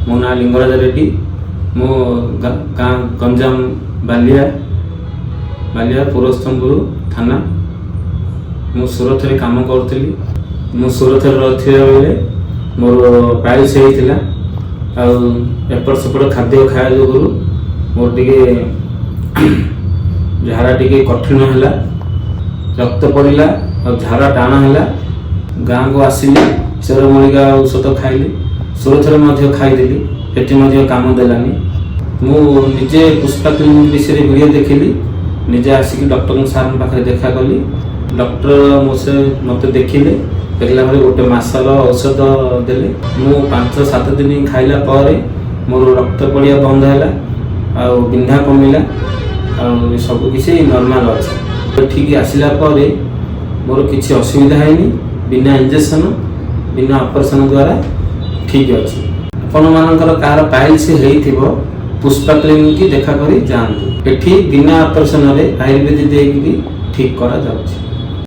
मो ना लिंगराज रेड्डी। मो गाँ गंजाम बालिया बालिया पुरस्तमपुर थाना। मु सूरत रे काम करुଥିଲି। मु सूरत रहिथिला बेले मोर पाइल्स होइथिला आ एपट सेपट खाद्य खाया जोगुरु मोर टिके झाड़ा टिके कठिन हैला, रक्त पड़िला और झाड़ा टाण हैला। गाँ को आसिली चेरमूलिका औषध खाइली, सूरत रे खाईदेली, पेटी काम देलानी। मु निजे पुष्पा क्लिनिक विषय वीडियो देखिली, निजे आसिक डॉक्टर सार पाखे देखा कली। डॉक्टर मोसे मत देखिले, देखला बेले गोटे मासर औषध देले। मु 5-7 दिन खाइला परे मोर रक्त पड़िया बंद हैला आ बिंधा कमिला आ सब किसी नॉर्मल अछि। ठीक आसिला परे मोर किसी असुविधा हैनी, बिना इंजेक्शन बिना ऑपरेशन द्वारा ठीक अछि। आपण मानकर कार पाइल्स हेइथिबो पुष्पा क्लिनिक की देखा करी जानतु। एठी बिना ऑपरेशन रे आयुर्वेदिक देकी ठीक करा जाउछि।